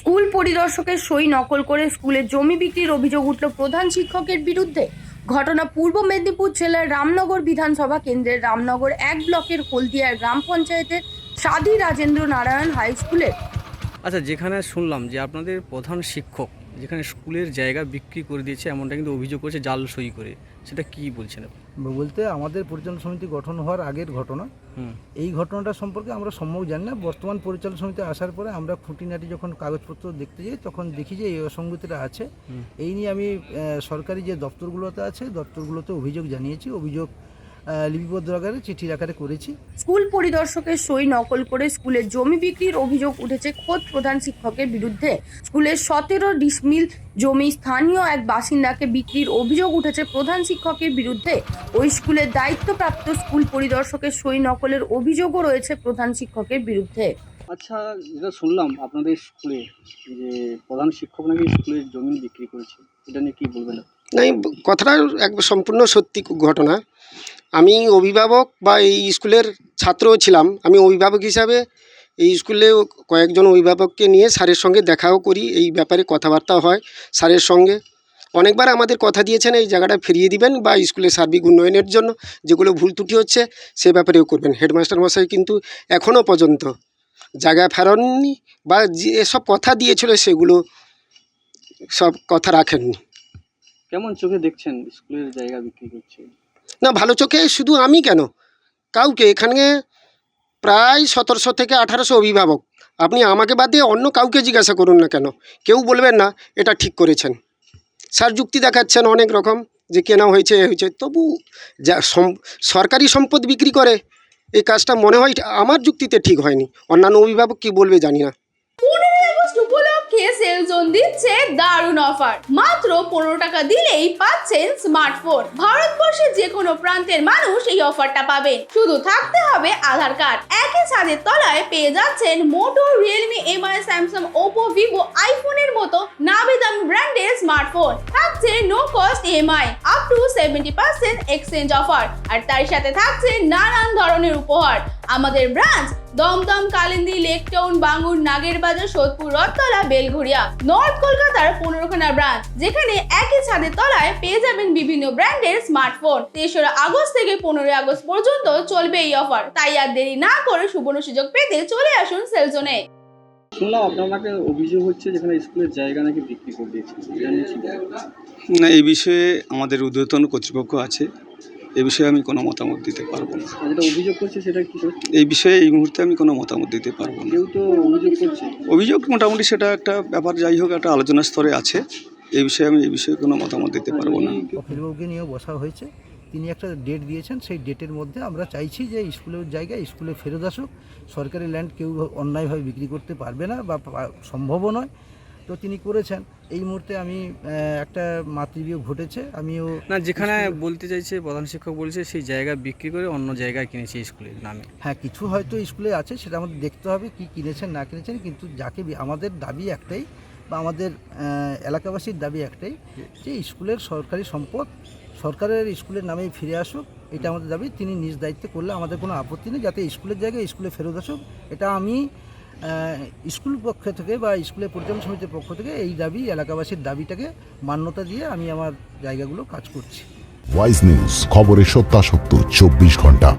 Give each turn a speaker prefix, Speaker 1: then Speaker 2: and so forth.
Speaker 1: School পরিদর্শকের সই নকল করে স্কুলের জমি বিক্রির অভিযোগ উঠল প্রধান শিক্ষকের বিরুদ্ধে। ঘটনা পূর্ব মেদিনীপুর জেলার রামনগর বিধানসভা কেন্দ্রের রামনগর 1 ব্লকের হলদিয়ার গ্রাম পঞ্চায়েতের সাধী রাজেন্দ্র নারায়ণ হাই স্কুলের।
Speaker 2: আচ্ছা, যেখানে শুনলাম যে আপনাদের প্রধান শিক্ষক যেখানে স্কুলের জায়গা বিক্রি করে দিয়েছে এমনটা কিন্তু অভিযোগ করেছে জাল সই করে, সেটা কি বলছেন আপনি?
Speaker 3: বলতে আমাদের পরিচালনা সমিতি গঠন হওয়ার আগের ঘটনা। এই ঘটনাটা সম্পর্কে আমরা সম্যক জানি না। বর্তমান পরিচালনা সমিতি আসার পরে আমরা খুঁটিনাটি যখন কাগজপত্র দেখতে যাই তখন দেখি যে এই অসঙ্গতিটা আছে। এই নিয়ে আমি সরকারি যে দপ্তরগুলোতে আছে দপ্তরগুলোতে অভিযোগ জানিয়েছি, অভিযোগ লিপিবদ্ধ আকারে চিঠির আকারে করেছি।
Speaker 1: স্কুল পরিদর্শকের সই নকল করে স্কুলের জমি বিক্রির অভিযোগ উঠেছে খোদ প্রধান শিক্ষকের বিরুদ্ধে। স্কুলের 17 ডিসমিল জমি স্থানীয় এক বাসিন্দাকে বিক্রির অভিযোগ উঠেছে প্রধান শিক্ষকের বিরুদ্ধে। ওই স্কুলের দায়িত্বপ্রাপ্ত স্কুল পরিদর্শকের সই নকলের অভিযোগও রয়েছে প্রধান শিক্ষকের বিরুদ্ধে।
Speaker 2: আচ্ছা, যেটা শুনলাম আপনাদের স্কুলে যে প্রধান শিক্ষক নাকি স্কুলের জমি বিক্রি করেছে, এটা নিয়ে কি বলবেন?
Speaker 4: না, এই কথাটা সম্পূর্ণ সত্যি ঘটনা। আমি অভিভাবক বা এই স্কুলের ছাত্রও ছিলাম। আমি অভিভাবক হিসাবে এই স্কুলে কয়েকজন অভিভাবককে নিয়ে স্যারের সঙ্গে দেখাও করি, এই ব্যাপারে কথাবার্তা হয় স্যারের সঙ্গে। অনেকবার আমাদের কথা দিয়েছেন এই জায়গাটা ফিরিয়ে দিবেন বা স্কুলের সার্বিক উন্নয়নের জন্য যেগুলো ভুল ত্রুটি হচ্ছে সে ব্যাপারেও করবেন। হেডমাস্টার মশাই কিন্তু এখনও পর্যন্ত জায়গা ফেরাননি বা যেসব কথা দিয়েছিল সেগুলো সব কথা রাখেননি।
Speaker 2: কেমন চোখে দেখছেন স্কুলের জায়গা বিক্রি করছে?
Speaker 4: না, ভালো চোখে শুধু আমি কেন, কাউকে এখানে প্রায় 1700 থেকে 1800 অভিভাবক, আপনি আমাকে বাদ দিয়ে অন্য কাউকে জিজ্ঞাসা করুন না কেন, কেউ বলবেন না এটা ঠিক করেছেন। স্যার যুক্তি দেখাচ্ছেন অনেক রকম যে কেনা হয়েছে হয়েছে, তবু যা সরকারি সম্পদ বিক্রি করে এই কাজটা মনে হয় আমার যুক্তিতে ঠিক হয়নি। অন্যান্য অভিভাবক কি বলবে জানি না।
Speaker 5: 15 আগস্ট উপলক্ষে সেল জোন দিচ্ছে দারুণ অফার। মাত্র 15 টাকা দিলেই পাচ্ছেন স্মার্টফোন। ভারতবর্ষের যে কোনো প্রান্তের মানুষ এই অফারটা পাবে। শুধু থাকতে হবে আধার কার্ড। একই ছাদের তলায় পেয়ে যাচ্ছেন Moto, Realme, MI, Samsung, Oppo, Vivo, আইফোনের মতো নামি দামি ব্র্যান্ডের স্মার্টফোন। থাকছে no cost EMI, up to 70% exchange offer. আর তার সাথে থাকছে নানান ধরনের উপহার। আমাদের ব্রাঞ্চ দমদম, কালিন্দী, লেকটাউন, বাঙ্গুর, নাগেরবাজার, সোদপুর, রথতলা, বেলঘরিয়া। নর্থ কলকাতার 15খানা ব্রাঞ্চ, যেখানে একই ছাদের তলায় পেয়ে যাবেন বিভিন্ন ব্র্যান্ডের স্মার্টফোন। 3রা আগস্ট থেকে 15ই আগস্ট পর্যন্ত চলবে এই অফার। তাই আর দেরি না করে সুবর্ণ সুযোগ পেতে চলে আসুন সেলজোনে।
Speaker 2: শুনলাম আপনার অভিযোগ হচ্ছে যেখানে স্কুলের জায়গা নাকি বিক্রি করে দিয়েছে,
Speaker 6: না, এই বিষয়ে আমাদের ঊর্ধ্বতন কর্তৃপক্ষ আছে, এই বিষয়ে আমি কোনো মতামত দিতে পারবো না।
Speaker 2: যেটা অভিযোগ করছে সেটা কি?
Speaker 6: এই বিষয়ে এই মুহূর্তে আমি কোনো মতামত দিতে পারবো না।
Speaker 2: কেউ তো অভিযোগ করছে,
Speaker 6: অভিযোগ মোটামুটি সেটা একটা ব্যাপার, যাই হোক একটা আলোচনার স্তরে আছে। এই বিষয়ে কোনো মতামত দিতে পারবো না।
Speaker 3: অভিভাবককে নিয়েও বসা হয়েছে, তিনি একটা ডেট দিয়েছেন, সেই ডেটের মধ্যে আমরা চাইছি যে স্কুলের জায়গা স্কুলে ফেরত আসুক। সরকারি ল্যান্ড কেউ অন্যায়ভাবে বিক্রি করতে পারবে না বা সম্ভবও নয়, তো তিনি করেছেন। এই মুহূর্তে আমি একটা মাতৃবিয়োগ ঘটেছে, আমিও
Speaker 2: না, যেখানে বলতে চাইছে প্রধান শিক্ষক বলছে সেই জায়গা বিক্রি করে অন্য জায়গায় কিনেছে স্কুলের নামে।
Speaker 3: হ্যাঁ, কিছু হয়তো স্কুলে আছে, সেটা আমাদের দেখতে হবে কি কিনেছেন না কিনেছেন। কিন্তু যাকে আমাদের দাবি একটাই বা আমাদের এলাকাবাসীর দাবি একটাই যে স্কুলের সরকারি সম্পদ সরকারের স্কুলের নামেই ফিরে আসুক, এটা আমাদের দাবি। তিনি নিজ দায়িত্বে করলে আমাদের কোনো আপত্তি নেই, যাতে স্কুলের জায়গায় স্কুলে ফেরত আসুক। এটা আমি স্কুল পক্ষ থেকে বা স্কুলের পরিচালনা সমিতির পক্ষ থেকে এই দাবি, এলাকাবাসীর দাবিটাকে মান্যতা দিয়ে আমি আমার জায়গাগুলো কাজ করছি।
Speaker 7: ওয়াইজ নিউজ, খবরের সত্যাসত্য 24 ঘন্টা।